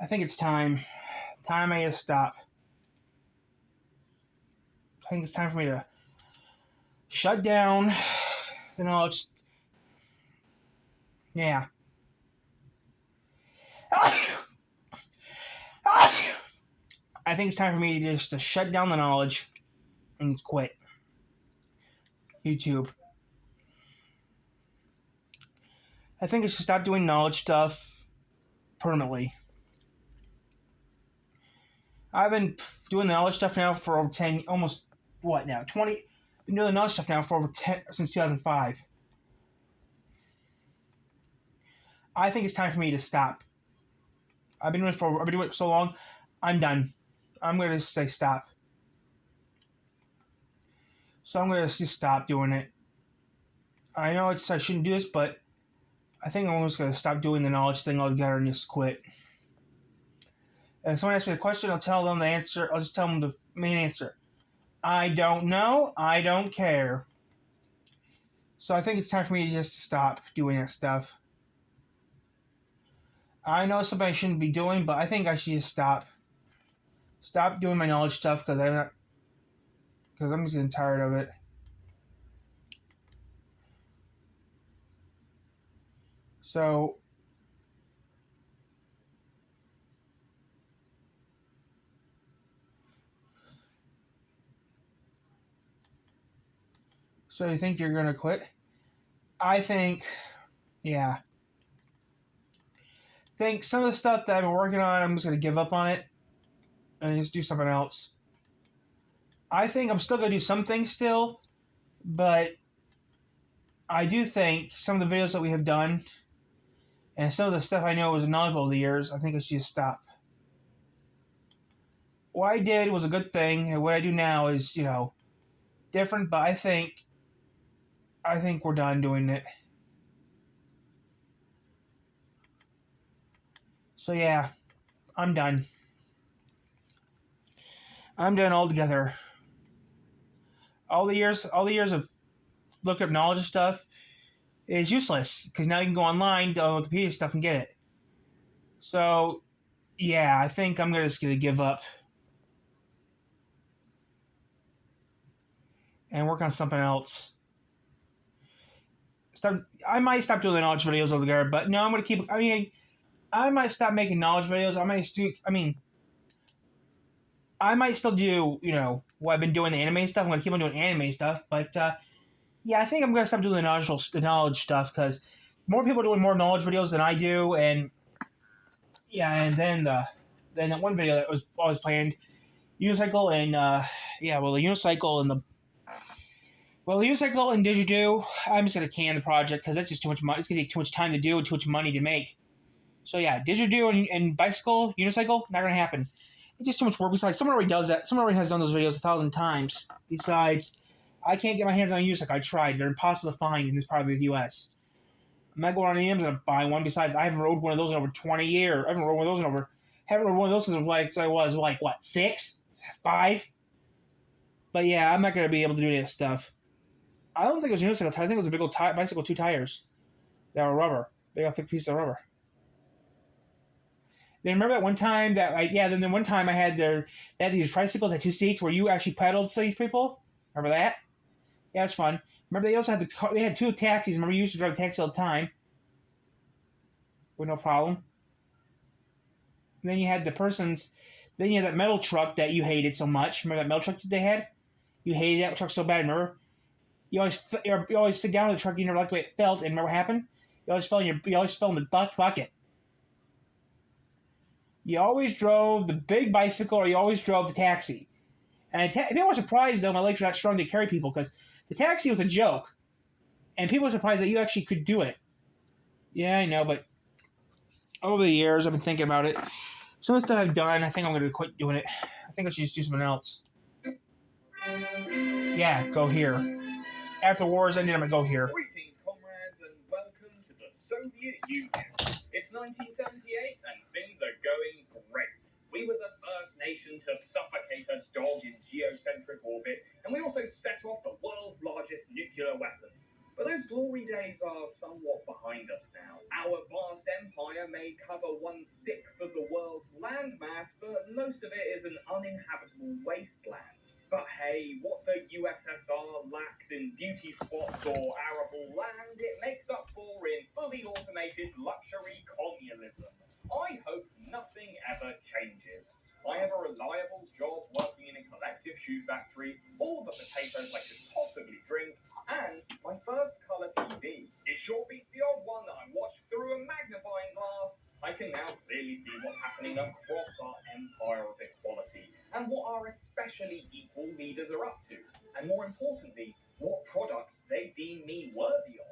I think it's time. Time I gotta stop. I think it's time for me to shut down. You know, it's yeah. I think it's time for me to just to shut down the knowledge and quit YouTube. I think I should stop doing knowledge stuff permanently. I've been doing the knowledge stuff now for over 10, almost what now? 20. Been doing the knowledge stuff now for over 10 since 2005. I think it's time for me to stop. I've been doing it so long. I'm done. I'm gonna say stop. So I'm gonna just stop doing it. I know I shouldn't do this, but I think I'm just gonna stop doing the knowledge thing altogether and just quit. And if someone asks me a question, I'll tell them the answer. I'll just tell them the main answer. I don't know. I don't care. So I think it's time for me to just stop doing that stuff. I know it's something I shouldn't be doing, but I think I should just stop. Stop doing my knowledge stuff because I'm just getting tired of it. So you think you're gonna quit? I think, yeah. I think some of the stuff that I've been working on, I'm just gonna give up on it and just do something else. I think I'm still gonna do some things still, but I do think some of the videos that we have done and some of the stuff I know was knowledgeable over the years, I think I should just stop. What I did was a good thing, and what I do now is, different, but I think we're done doing it. So yeah, I'm done. I'm done altogether. All the years of looking up knowledge and stuff is useless because now you can go online to Wikipedia stuff and get it. So yeah, I think I'm just gonna give up and work on something else. I might stop doing the knowledge videos over there, but no, I'm gonna keep. I might stop making knowledge videos. I might still do, what I've been doing, the anime stuff. I'm going to keep on doing anime stuff. But, yeah, I think I'm going to stop doing the knowledge stuff because more people are doing more knowledge videos than I do. And, yeah, and then that one video that was always planned, Unicycle and, the Unicycle and Digidoo, I'm just going to can the project because that's just too much money. It's going to take too much time to do and too much money to make. So, yeah, Digidoo and Unicycle, not going to happen. It's just too much work. Besides, someone already does that. Someone already has done those videos 1,000 times. Besides, I can't get my hands on a Unicycle. I tried. They're impossible to find in this part of the U.S. I'm not going on Amazon to buy one. Besides, I haven't rode one of those in over 20 years. I haven't rode one of those since I was, what, 6? 5? But yeah, I'm not going to be able to do that stuff. I don't think it was a Unicycle. I think it was a big old bicycle, 2 tires that were rubber. Big old thick piece of rubber. Then remember that one time then one time they had these tricycles at 2 seats where you actually pedaled to these people? Remember that? Yeah, it was fun. Remember they also they had 2 taxis. Remember you used to drive a taxi all the time? With no problem. And then you had then you had that metal truck that you hated so much. Remember that metal truck that they had? You hated that truck so bad, remember? You always sit down in the truck, you never liked the way it felt, and remember what happened? You always fell in the bucket. You always drove the big bicycle or you always drove the taxi. And people were surprised, though, my legs were not strong to carry people because the taxi was a joke. And people were surprised that you actually could do it. Yeah, I know, but over the years, I've been thinking about it. Some of the stuff I've done, I think I'm going to quit doing it. I think I should just do something else. Yeah, go here. After the war is ended, I'm going to go here. Greetings, comrades, and welcome to the Soviet Union. It's 1978, and things are going great. We were the first nation to suffocate a dog in geocentric orbit, and we also set off the world's largest nuclear weapon. But those glory days are somewhat behind us now. Our vast empire may cover 1/6 of the world's landmass, but most of it is an uninhabitable wasteland. But hey, what the USSR lacks in beauty spots or arable land, it makes up for in fully automated luxury communism. I hope nothing ever changes. I have a reliable job working in a collective shoe factory, all the potatoes I could possibly drink, and my first colour TV. It sure beats the old one that I watched through a magnifying glass. I can now clearly see what's happening across our empire of equality, and what our especially equal leaders are up to, and more importantly, what products they deem me worthy of.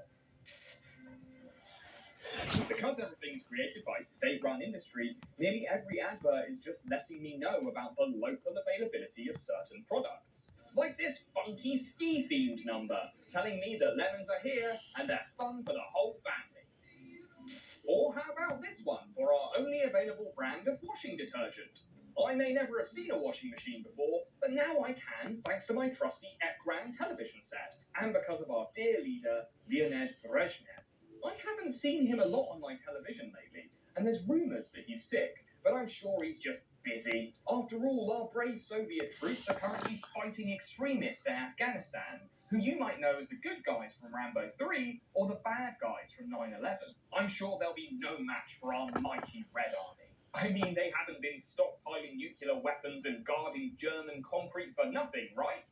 Because everything's created by state-run industry, nearly every advert is just letting me know about the local availability of certain products. Like this funky ski-themed number, telling me that lemons are here and they're fun for the whole family. Or how about this one for our only available brand of washing detergent? I may never have seen a washing machine before, but now I can thanks to my trusty Ekran television set, and because of our dear leader, Leonid Brezhnev. I haven't seen him a lot on my television lately, and there's rumours that he's sick, but I'm sure he's just busy. After all, our brave Soviet troops are currently fighting extremists in Afghanistan, who you might know as the good guys from Rambo 3 or the bad guys from 9/11. I'm sure there'll be no match for our mighty Red Army. I mean, they haven't been stockpiling nuclear weapons and guarding German concrete for nothing, right?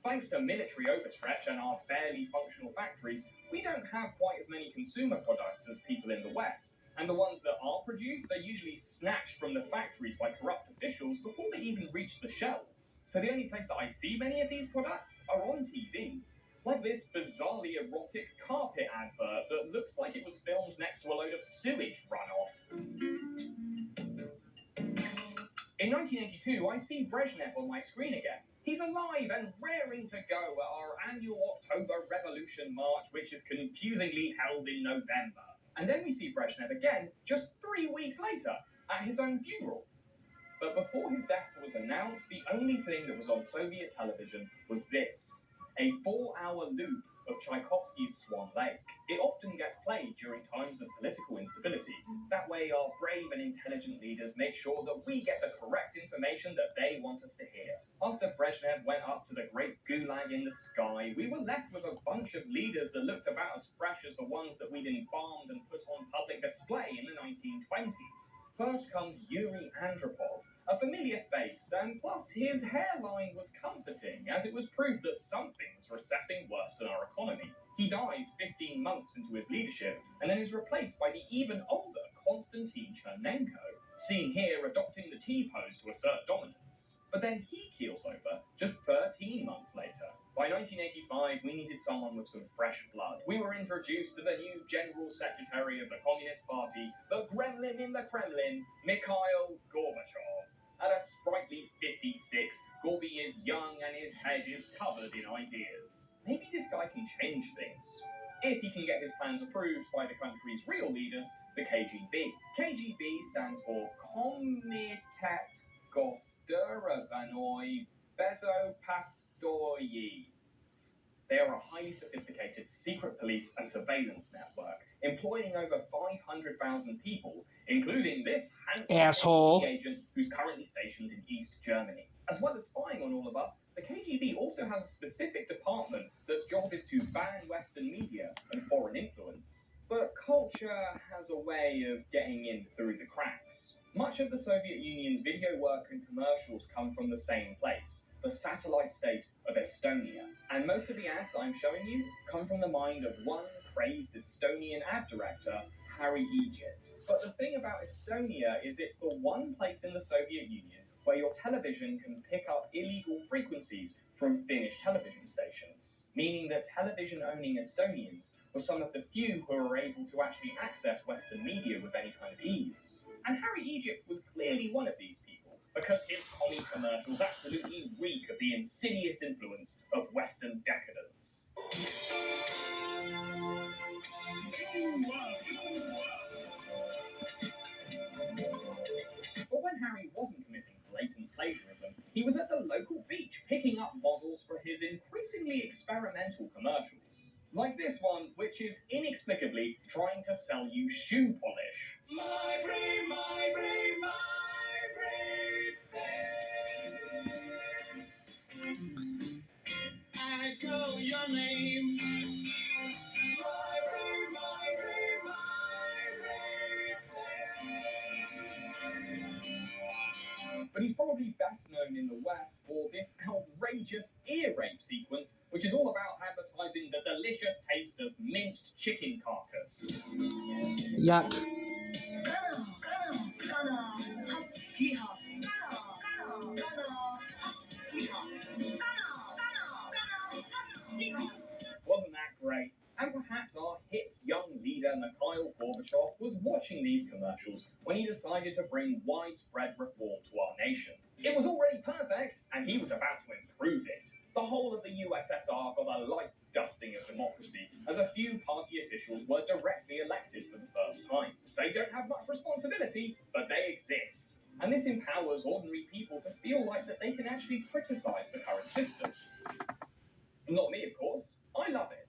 Thanks to military overstretch and our barely functional factories, we don't have quite as many consumer products as people in the West. And the ones that are produced are usually snatched from the factories by corrupt officials before they even reach the shelves. So the only place that I see many of these products are on TV. Like this bizarrely erotic carpet advert that looks like it was filmed next to a load of sewage runoff. In 1982, I see Brezhnev on my screen again. He's alive and raring to go at our annual October Revolution March, which is confusingly held in November. And then we see Brezhnev again just 3 weeks later at his own funeral. But before his death was announced, the only thing that was on Soviet television was this: a 4-hour loop of Tchaikovsky's Swan Lake. It often gets played during times of political instability. That way, our brave and intelligent leaders make sure that we get the correct information that they want us to hear. After Brezhnev went up to the great gulag in the sky, we were left with a bunch of leaders that looked about as fresh as the ones that we'd embalmed and put on public display in the 1920s. First comes Yuri Andropov, a familiar face, and plus his hairline was comforting, as it was proof that something was recessing worse than our economy. He dies 15 months into his leadership, and then is replaced by the even older Konstantin Chernenko, seen here adopting the T-pose to assert dominance. But then he keels over just 13 months later. By 1985, we needed someone with some fresh blood. We were introduced to the new General Secretary of the Communist Party, the Gremlin in the Kremlin, Mikhail Gorbachev. At a sprightly 56, Gorby is young and his head is covered in ideas. Maybe this guy can change things, if he can get his plans approved by the country's real leaders, the KGB. KGB stands for Komitet Gosterovanoi Bezopastoyi. They are a highly sophisticated secret police and surveillance network, employing over 500,000 people, including this handsome Asshole. agent who's currently stationed in East Germany. As well as spying on all of us, the KGB also has a specific department that's job is to ban Western media and foreign influence. But culture has a way of getting in through the cracks. Much of the Soviet Union's video work and commercials come from the same place, the satellite state of Estonia. And most of the ads that I'm showing you come from the mind of one crazed Estonian ad director, Harry Egypt. But the thing about Estonia is it's the one place in the Soviet Union where your television can pick up illegal frequencies from Finnish television stations, meaning that television-owning Estonians were some of the few who were able to actually access Western media with any kind of ease. And Harry Egypt was clearly one of these people, because his commie commercials absolutely reek of the insidious influence of Western decadence. But when Harry wasn't committing blatant plagiarism, he was at the local beach picking up models for his increasingly experimental commercials. Like this one, which is inexplicably trying to sell you shoe polish. My brain, my brain, my brain. I call your name. My brain, my brain, my brain. But he's probably best known in the West for this outrageous ear rape sequence, which is all about advertising the delicious taste of minced chicken carcass. Yuck. Wasn't that great? And perhaps our hip young leader Mikhail Gorbachev was watching these commercials when he decided to bring widespread reform to our nation. It was already perfect, and he was about to improve it. The whole of the USSR got a light dusting of democracy, as a few party officials were directly elected for the first time. They don't have much responsibility, but they exist. And this empowers ordinary people to feel like that they can actually criticize the current system. Not me, of course. I love it.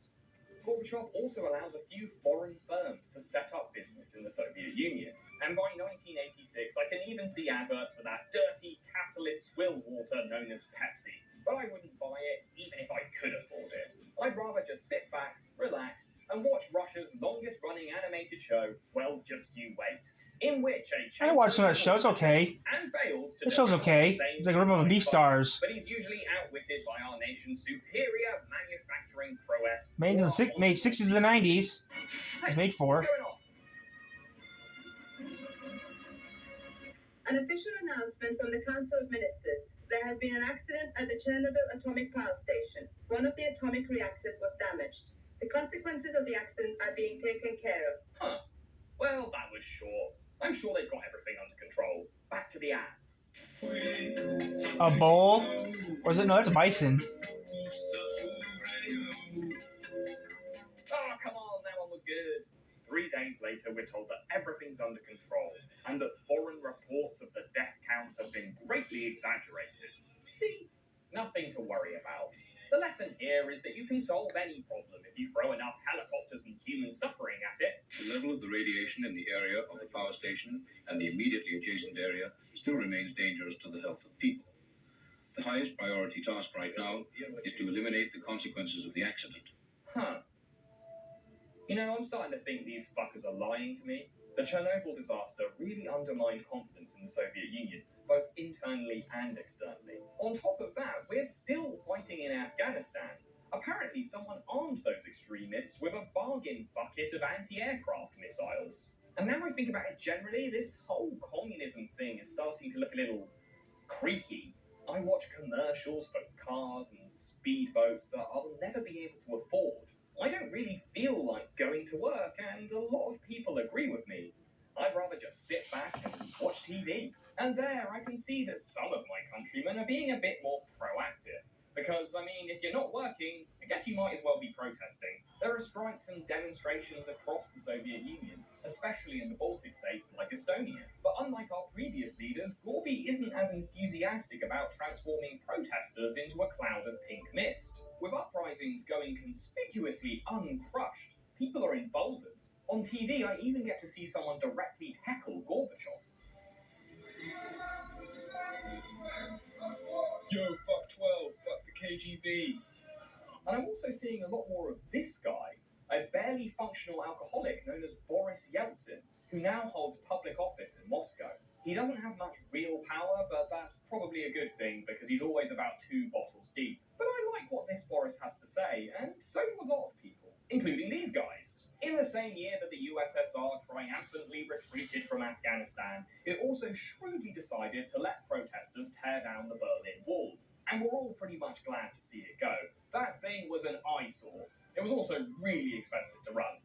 Gorbachev also allows a few foreign firms to set up business in the Soviet Union. And by 1986, I can even see adverts for that dirty capitalist swill water known as Pepsi. But I wouldn't buy it, even if I could afford it. I'd rather just sit back, relax, and watch Russia's longest running animated show, Well, Just You Wait. In which I watched some of that show. It's okay. And fails to That show's okay. It's like a rip of Beastars. But he's usually outwitted by our nation's superior manufacturing prowess. Made in the 60s to the 90s. It's made for. What's going on? An official announcement from the Council of Ministers. There has been an accident at the Chernobyl atomic power station. One of the atomic reactors was damaged. The consequences of the accident are being taken care of. Huh. Well, that was short. I'm sure they've got everything under control. Back to the ads. A bull? Or is it? No, that's a bison. Oh, come on, that one was good. 3 days later, we're told that everything's under control and that foreign reports of the death count have been greatly exaggerated. See, nothing to worry about. The lesson here is that you can solve any problem if you throw enough helicopters and human suffering at it. The level of the radiation in the area of the power station and the immediately adjacent area still remains dangerous to the health of people. The highest priority task right now is to eliminate the consequences of the accident. Huh. You know, I'm starting to think these fuckers are lying to me. The Chernobyl disaster really undermined confidence in the Soviet Union, both internally and externally. On top of that, we're still fighting in Afghanistan. Apparently, someone armed those extremists with a bargain bucket of anti-aircraft missiles. And now I think about it generally, this whole communism thing is starting to look a little creaky. I watch commercials for cars and speedboats that I'll never be able to afford. I don't really feel like going to work, and a lot of people agree with me. I'd rather just sit back and watch TV. And there I can see that some of my countrymen are being a bit more proactive. Because, I mean, if you're not working, I guess you might as well be protesting. There are strikes and demonstrations across the Soviet Union, especially in the Baltic states like Estonia. But unlike our previous leaders, Gorby isn't as enthusiastic about transforming protesters into a cloud of pink mist. With uprisings going conspicuously uncrushed, people are emboldened. On TV, I even get to see someone directly heckle Gorbachev. Yo, fuck 12, fuck the KGB. And I'm also seeing a lot more of this guy, a barely functional alcoholic known as Boris Yeltsin, who now holds public office in Moscow. He doesn't have much real power, but that's probably a good thing because he's always about 2 bottles deep. But I like what this Boris has to say, and so do a lot of people, including these guys. In the same year that the USSR triumphantly retreated from Afghanistan, it also shrewdly decided to let protesters tear down the Berlin Wall. And we're all pretty much glad to see it go. That thing was an eyesore. It was also really expensive to run.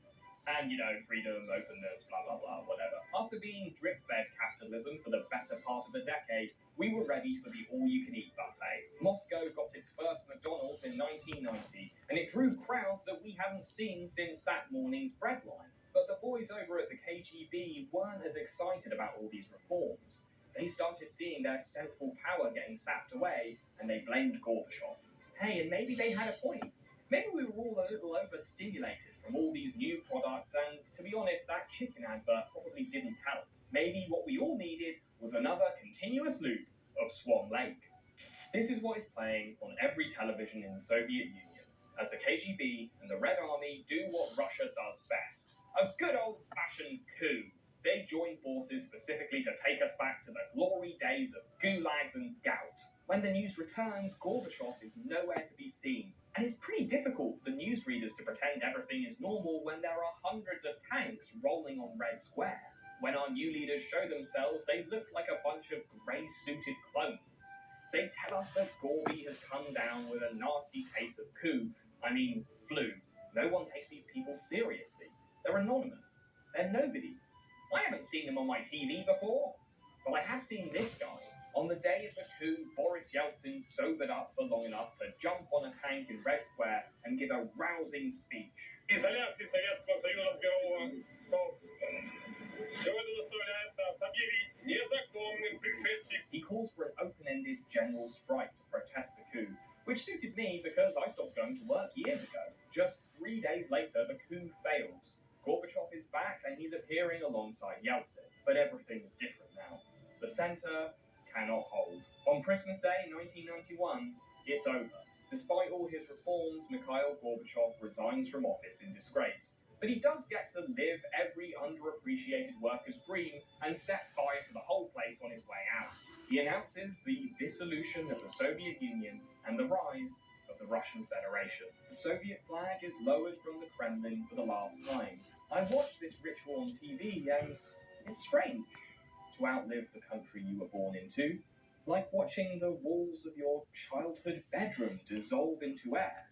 And, you know, freedom, openness, blah, blah, blah, whatever. After being drip-fed capitalism for the better part of a decade, we were ready for the all-you-can-eat buffet. Moscow got its first McDonald's in 1990, and it drew crowds that we hadn't seen since that morning's breadline. But the boys over at the KGB weren't as excited about all these reforms. They started seeing their central power getting sapped away, and they blamed Gorbachev. Hey, and maybe they had a point. Maybe we were all a little overstimulated from all these new products, and to be honest, that chicken advert probably didn't help. Maybe what we all needed was another continuous loop of Swan Lake. This is what is playing on every television in the Soviet Union, as the KGB and the Red Army do what Russia does best: a good old-fashioned coup. They join forces specifically to take us back to the glory days of gulags and gout. When the news returns, Gorbachev is nowhere to be seen, and it's pretty difficult for the newsreaders to pretend everything is normal when there are hundreds of tanks rolling on Red Square. When our new leaders show themselves, they look like a bunch of grey-suited clones. They tell us that Gorby has come down with a nasty case of flu. No one takes these people seriously. They're anonymous. They're nobodies. I haven't seen them on my TV before, but I have seen this guy. On the day of the coup, Boris Yeltsin sobered up for long enough to jump on a tank in Red Square and give a rousing speech. Изоляции Советского Союза в мирового сообщества. Все это заставляет нас объявить незаконным пришествием. He calls for an open-ended general strike to protest the coup, which suited me because I stopped going to work years ago. Just 3 days later, the coup fails. Gorbachev is back and he's appearing alongside Yeltsin, but everything is different now. The center cannot hold. On Christmas Day 1991, it's over. Despite all his reforms, Mikhail Gorbachev resigns from office in disgrace. But he does get to live every underappreciated worker's dream and set fire to the whole place on his way out. He announces the dissolution of the Soviet Union and the rise of the Russian Federation. The Soviet flag is lowered from the Kremlin for the last time. I watched this ritual on TV and it's strange to outlive the country you were born into, like watching the walls of your childhood bedroom dissolve into air.